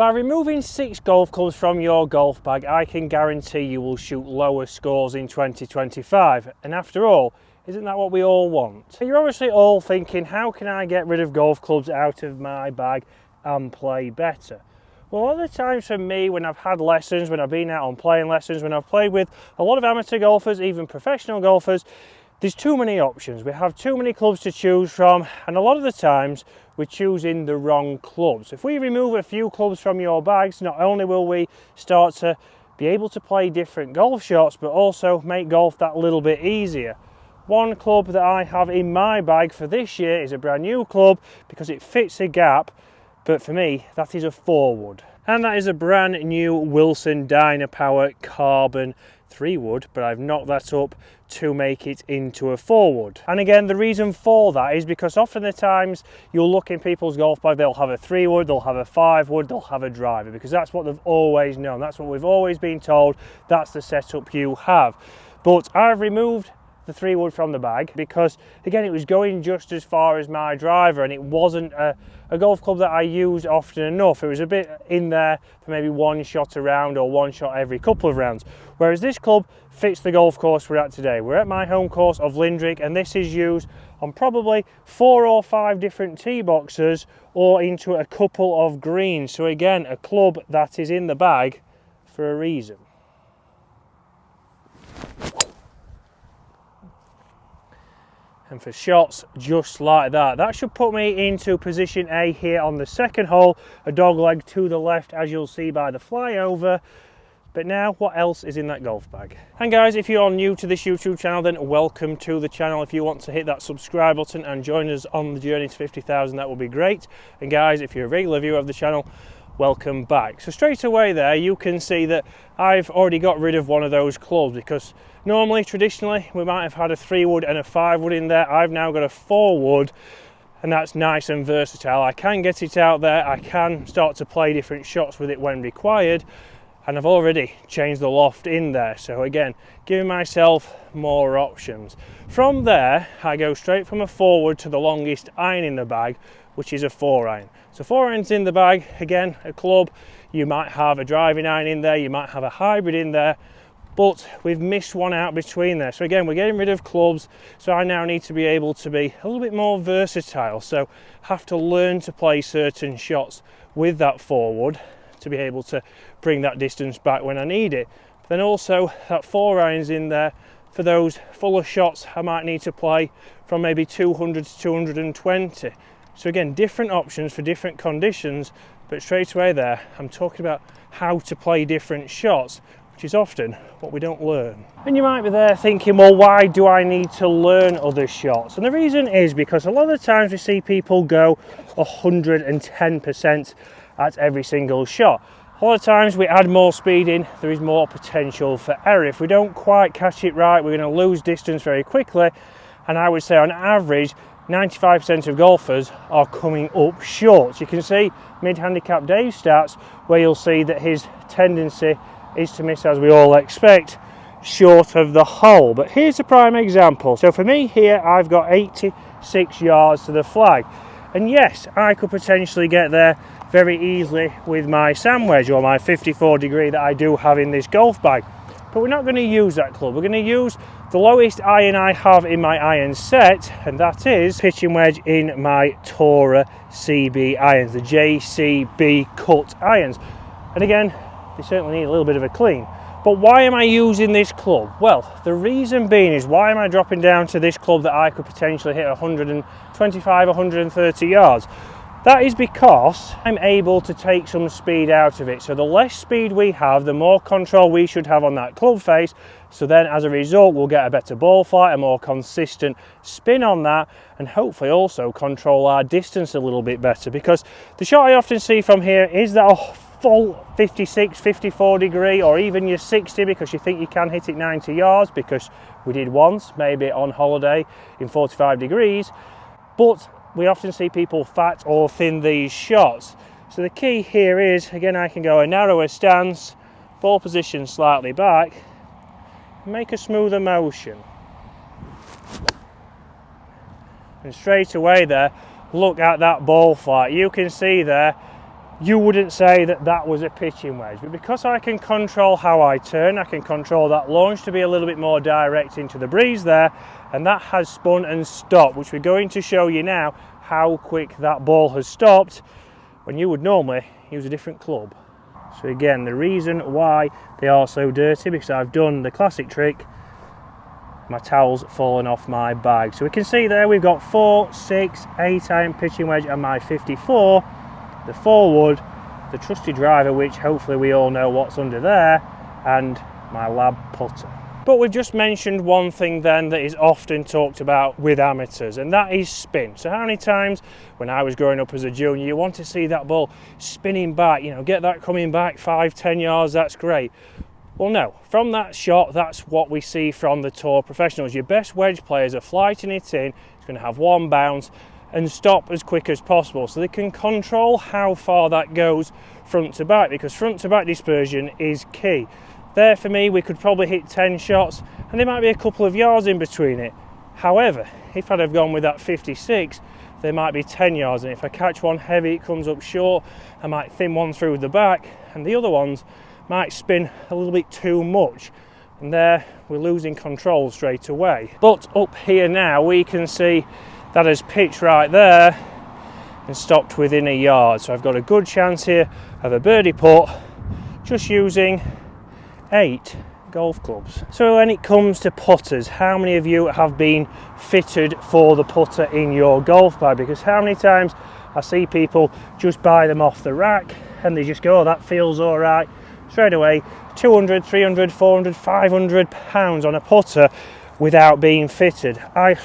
By removing 6 golf clubs from your golf bag, I can guarantee you will shoot lower scores in 2025. And after all, isn't that what we all want? You're obviously all thinking, how can I get rid of golf clubs out of my bag and play better? Well, a lot of the times for me, when I've had lessons, when I've been out on playing lessons, when I've played with a lot of amateur golfers, even professional golfers, there's too many options. We have too many clubs to choose from, and a lot of the times we're choosing the wrong clubs. If we remove a few clubs from your bags, not only will we start to be able to play different golf shots, but also make golf that little bit easier. One club that I have in my bag for this year is a brand new club because it fits a gap, but for me, that is a 4-wood. And that is a brand new Wilson Dynapower Carbon 3-wood, but I've knocked that up to make it into a 4-wood. And again, the reason for that is because often the times you'll look in people's golf bag, they'll have a 3-wood, they'll have a 5-wood, they'll have a driver, because that's what they've always known. That's what we've always been told. That's the setup you have. But I've removed the 3-wood from the bag because, again, it was going just as far as my driver, and it wasn't a golf club that I used often enough. It was a bit in there for maybe one shot a round or one shot every couple of rounds. Whereas this club fits the golf course we're at today. We're at my home course of Lindrick, and this is used on probably 4 or 5 different tee boxes or into a couple of greens. So again, a club that is in the bag for a reason. And for shots just like that, that should put me into position A here on the second hole, a dog leg to the left, as you'll see by the flyover. But now, what else is in that golf bag? And guys, if you're new to this YouTube channel, then welcome to the channel. If you want to hit that subscribe button and join us on the journey to 50,000, that would be great. And guys, if you're a regular viewer of the channel, welcome back. So straight away there, you can see that I've already got rid of one of those clubs, because normally, traditionally, we might have had a 3-wood and a 5-wood in there. I've now got a 4-wood, and that's nice and versatile. I can get it out there, I can start to play different shots with it when required, and I've already changed the loft in there. So again, giving myself more options. From there, I go straight from a 4-wood to the longest iron in the bag, which is a 4-iron. So 4 irons in the bag, again, a club. You might have a driving iron in there, you might have a hybrid in there, but we've missed one out between there. So again, we're getting rid of clubs, so I now need to be able to be a little bit more versatile. So have to learn to play certain shots with that 4-wood to be able to bring that distance back when I need it. But then also that 4 irons in there for those fuller shots I might need to play from maybe 200 to 220. So again, different options for different conditions, but straight away there, I'm talking about how to play different shots, which is often what we don't learn. And you might be there thinking, well, why do I need to learn other shots? And the reason is because a lot of the times we see people go 110% at every single shot. A lot of times we add more speed in, there is more potential for error. If we don't quite catch it right, we're going to lose distance very quickly. And I would say on average, 95% of golfers are coming up short. You can see mid-handicap Dave's stats, where you'll see that his tendency is to miss, as we all expect, short of the hole. But here's a prime example. So for me here, I've got 86 yards to the flag. And yes, I could potentially get there very easily with my sand wedge or my 54 degree that I do have in this golf bag. But we're not going to use that club. We're going to use the lowest iron I have in my iron set, and that is pitching wedge in my Tora CB irons, the JCB cut irons. And again, they certainly need a little bit of a clean. But why am I using this club? Well, the reason being is, why am I dropping down to this club that I could potentially hit 125, 130 yards? That is because I'm able to take some speed out of it. So the less speed we have, the more control we should have on that club face. So then as a result, we'll get a better ball flight, a more consistent spin on that, and hopefully also control our distance a little bit better. Because the shot I often see from here is that full 56, 54 degree, or even your 60, because you think you can hit it 90 yards, because we did once, maybe on holiday in 45 degrees. But we often see people fat or thin these shots. So the key here is, again, I can go a narrower stance, ball position slightly back, make a smoother motion. And straight away there, look at that ball flight. You can see there, you wouldn't say that that was a pitching wedge. But because I can control how I turn, I can control that launch to be a little bit more direct into the breeze there, and that has spun and stopped, which we're going to show you now how quick that ball has stopped when you would normally use a different club. So again, the reason why they are so dirty, because I've done the classic trick, my towel's fallen off my bag. So we can see there we've got 4, 6, 8 iron pitching wedge and my 54, the 4-wood, the trusty driver, which hopefully we all know what's under there, and my lab putter. But we've just mentioned one thing then that is often talked about with amateurs, and that is spin. So how many times when I was growing up as a junior, you want to see that ball spinning back, you know, get that coming back 5, 10 yards, that's great. Well, no, from that shot, that's what we see from the tour professionals. Your best wedge players are flighting it in, it's going to have one bounce and stop as quick as possible, so they can control how far that goes front to back, because front to back dispersion is key. There for me, we could probably hit 10 shots and there might be a couple of yards in between it. However, if I'd have gone with that 56, there might be 10 yards, and if I catch one heavy, it comes up short, I might thin one through the back, and the other ones might spin a little bit too much, and there we're losing control straight away. But up here now, we can see that has pitched right there and stopped within a yard. So I've got a good chance here of a birdie putt just using 8 golf clubs. So when it comes to putters, how many of you have been fitted for the putter in your golf bag? Because how many times I see people just buy them off the rack and they just go, oh, that feels all right. Straight away, 200, 300, 400, 500 pounds on a putter without being fitted. I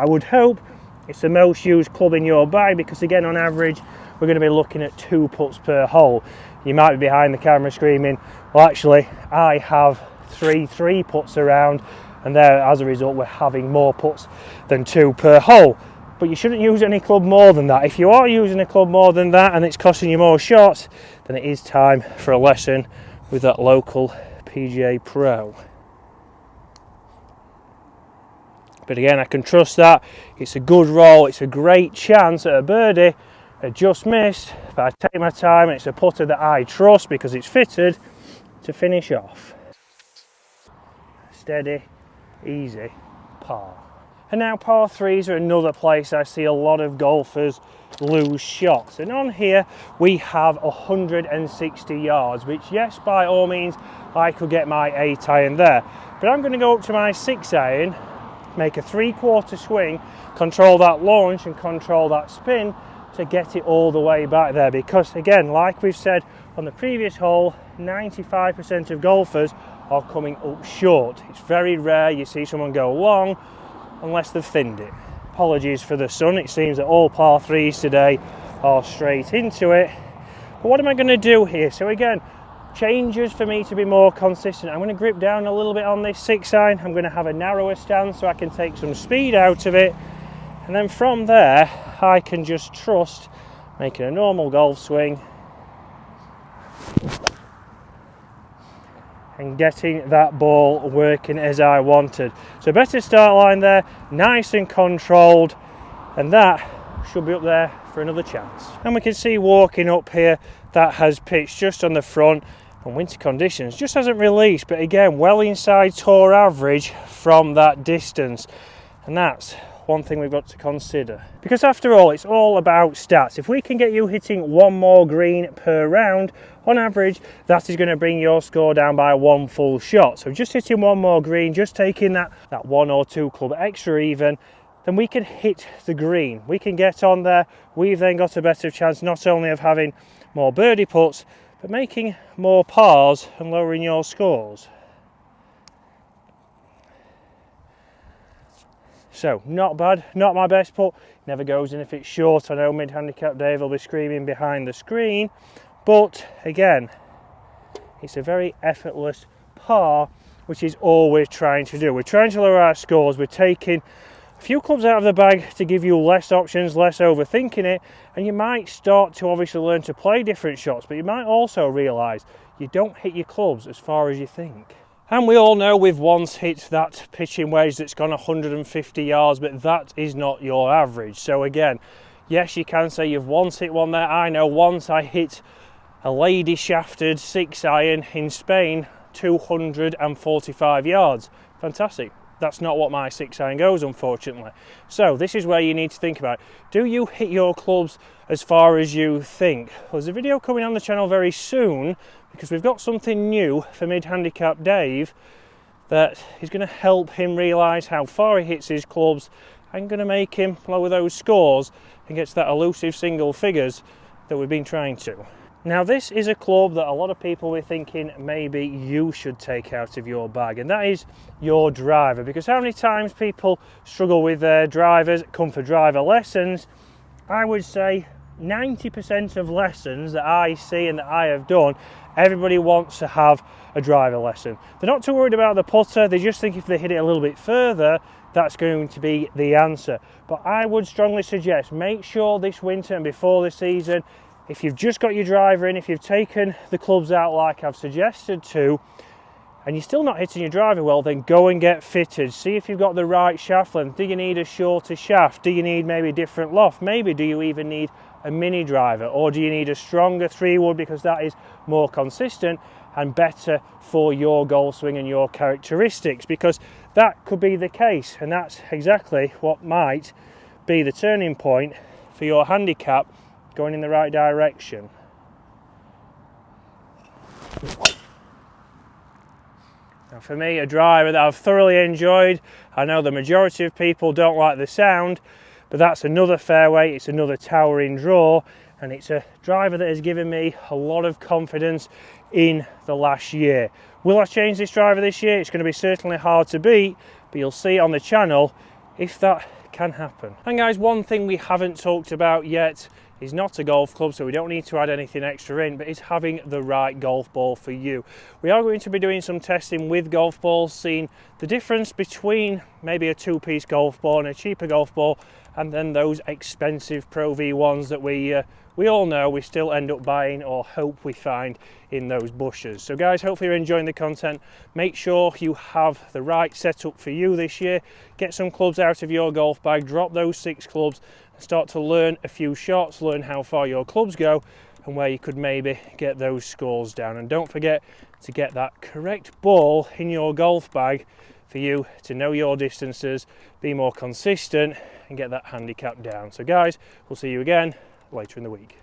would hope it's the most used club in your bag, because again, on average, we're going to be looking at 2 putts per hole. You might be behind the camera screaming, well, actually, I have 3 putts around, and there, as a result, we're having more putts than 2 per hole. But you shouldn't use any club more than that. If you are using a club more than that and it's costing you more shots, then it is time for a lesson with that local PGA Pro. But again, I can trust that. It's a good roll, it's a great chance at a birdie. I just missed, but I take my time, and it's a putter that I trust because it's fitted to finish off. Steady, easy, par. And now par 3s are another place I see a lot of golfers lose shots. And on here we have 160 yards, which, yes, by all means, I could get my 8 iron there. But I'm going to go up to my 6 iron, make a 3/4 swing, control that launch and control that spin to get it all the way back there. Because again, like we've said on the previous hole, 95% of golfers are coming up short. It's very rare you see someone go long unless they've thinned it. Apologies for the sun, it seems that all par 3s today are straight into it. But what am I going to do here? So again, changes for me to be more consistent. I'm going to grip down a little bit on this 6 iron. I'm going to have a narrower stance so I can take some speed out of it, and then from there I can just trust making a normal golf swing and getting that ball working as I wanted. So better start line there, nice and controlled, and that should be up there for another chance. And we can see walking up here, that has pitched just on the front, and winter conditions just hasn't released, but again, well inside tour average from that distance. And that's one thing we've got to consider, because after all, it's all about stats. If we can get you hitting 1 more green per round, on average, that is going to bring your score down by 1 full shot. So just hitting 1 more green, just taking that 1 or 2 club extra even, then we can hit the green. We can get on there. We've then got a better chance not only of having more birdie putts, but making more pars and lowering your scores. So, not bad, not my best putt, never goes in if it's short. I know mid-handicap Dave will be screaming behind the screen, but again, it's a very effortless par, which is all we're trying to do. We're trying to lower our scores, we're taking a few clubs out of the bag to give you less options, less overthinking it, and you might start to obviously learn to play different shots, but you might also realise you don't hit your clubs as far as you think. And we all know we've once hit that pitching wedge that's gone 150 yards, but that is not your average. So again, yes, you can say you've once hit one there. I know once I hit a lady shafted 6-iron in Spain, 245 yards. Fantastic. That's not what my 6-iron goes, unfortunately. So this is where you need to think about, do you hit your clubs as far as you think? Well, there's a video coming on the channel very soon, because we've got something new for mid-handicap Dave that is going to help him realise how far he hits his clubs and going to make him lower those scores and get to that elusive single figures that we've been trying to. Now this is a club that a lot of people were thinking maybe you should take out of your bag, and that is your driver, because how many times people struggle with their drivers, come for driver lessons. I would say 90% of lessons that I see and that I have done, everybody wants to have a driver lesson. They're not too worried about the putter, they just think if they hit it a little bit further, that's going to be the answer. But I would strongly suggest, make sure this winter and before the season, if you've just got your driver in, if you've taken the clubs out like I've suggested to, and you're still not hitting your driver well, then go and get fitted. See if you've got the right shaft length. Do you need a shorter shaft? Do you need maybe a different loft? Maybe do you even need a mini driver? Or do you need a stronger 3-wood, because that is more consistent and better for your golf swing and your characteristics? Because that could be the case, and that's exactly what might be the turning point for your handicap going in the right direction. Now for me, a driver that I've thoroughly enjoyed, I know the majority of people don't like the sound, but that's another fairway, it's another towering draw, and it's a driver that has given me a lot of confidence in the last year. Will I change this driver this year? It's going to be certainly hard to beat, but you'll see on the channel if that can happen. And guys, one thing we haven't talked about yet is not a golf club, so we don't need to add anything extra in, but it's having the right golf ball for you. We are going to be doing some testing with golf balls, seeing the difference between maybe a 2-piece golf ball and a cheaper golf ball, and then those expensive Pro V1s that we all know we still end up buying or hope we find in those bushes. So guys, hopefully you're enjoying the content. Make sure you have the right setup for you this year. Get some clubs out of your golf bag, drop those 6 clubs, and start to learn a few shots, learn how far your clubs go and where you could maybe get those scores down. And don't forget to get that correct ball in your golf bag for you to know your distances, be more consistent and get that handicap down. So guys, we'll see you again later in the week.